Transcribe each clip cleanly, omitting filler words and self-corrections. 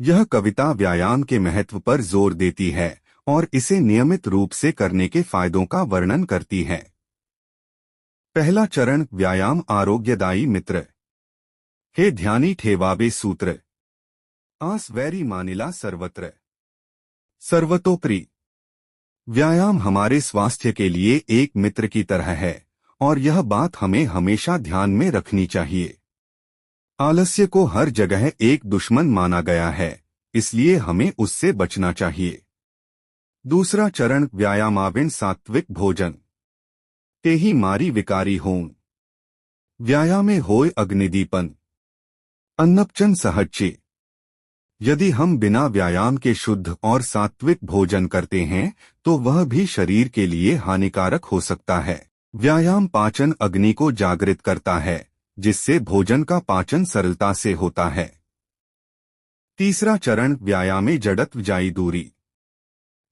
यह कविता व्यायाम के महत्व पर जोर देती है और इसे नियमित रूप से करने के फायदों का वर्णन करती है। पहला चरण, व्यायाम आरोग्यदायी मित्र। हे ध्यानी ठेवावे सूत्र, आस वैरी मानिला सर्वत्र। सर्वतोपरि व्यायाम हमारे स्वास्थ्य के लिए एक मित्र की तरह है और यह बात हमें हमेशा ध्यान में रखनी चाहिए। आलस्य को हर जगह एक दुश्मन माना गया है, इसलिए हमें उससे बचना चाहिए। दूसरा चरण, व्यायामाविन सात्विक भोजन। ते ही मारी विकारी हों। व्यायामे होय अग्निदीपन, अन्नपचन सहज्य। यदि हम बिना व्यायाम के शुद्ध और सात्विक भोजन करते हैं तो वह भी शरीर के लिए हानिकारक हो सकता है। व्यायाम पाचन अग्नि को जागृत करता है, जिससे भोजन का पाचन सरलता से होता है। तीसरा चरण, व्यायामे जड़त्व जाई दूरी।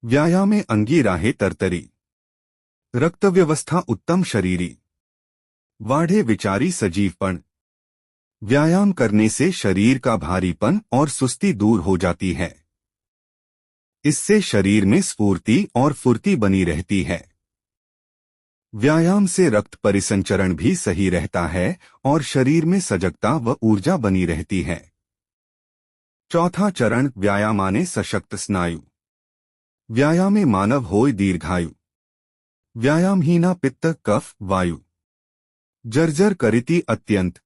व्यायामे अंगी राहे तरतरी। रक्त व्यवस्था उत्तम शरीरी। वाढ़े विचारी सजीवपण। व्यायाम करने से शरीर का भारीपन और सुस्ती दूर हो जाती है। इससे शरीर में स्फूर्ति और फुर्ती बनी रहती है। व्यायाम से रक्त परिसंचरण भी सही रहता है और शरीर में सजगता व ऊर्जा बनी रहती है। चौथा चरण, व्यायामाने सशक्त स्नायु। व्यायामे मानव होय दीर्घायु। व्यायामहीना पित्त कफ वायु। जर्जर करिति अत्यंत।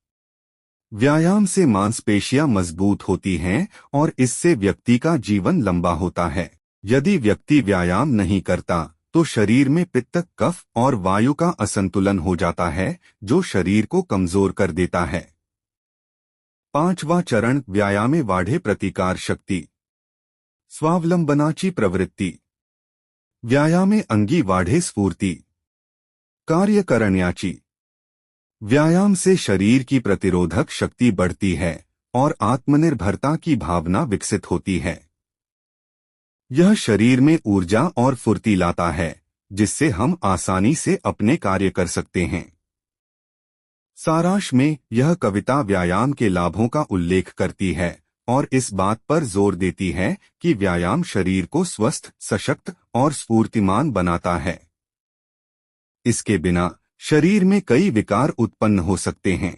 व्यायाम से मांसपेशियां मजबूत होती हैं और इससे व्यक्ति का जीवन लंबा होता है। यदि व्यक्ति व्यायाम नहीं करता तो शरीर में पित्त, कफ और वायु का असंतुलन हो जाता है, जो शरीर को कमजोर कर देता है। पांचवा चरण, व्यायामे वाढ़े प्रतिकार शक्ति। स्वावलंबनाची प्रवृत्ति। व्यायामे अंगी वाढ़े स्फूर्ति। कार्य करण्याची। व्यायाम से शरीर की प्रतिरोधक शक्ति बढ़ती है और आत्मनिर्भरता की भावना विकसित होती है। यह शरीर में ऊर्जा और फुर्ती लाता है, जिससे हम आसानी से अपने कार्य कर सकते हैं। सारांश में यह कविता व्यायाम के लाभों का उल्लेख करती है और इस बात पर जोर देती है कि व्यायाम शरीर को स्वस्थ, सशक्त और स्फूर्तिमान बनाता है। इसके बिना शरीर में कई विकार उत्पन्न हो सकते हैं।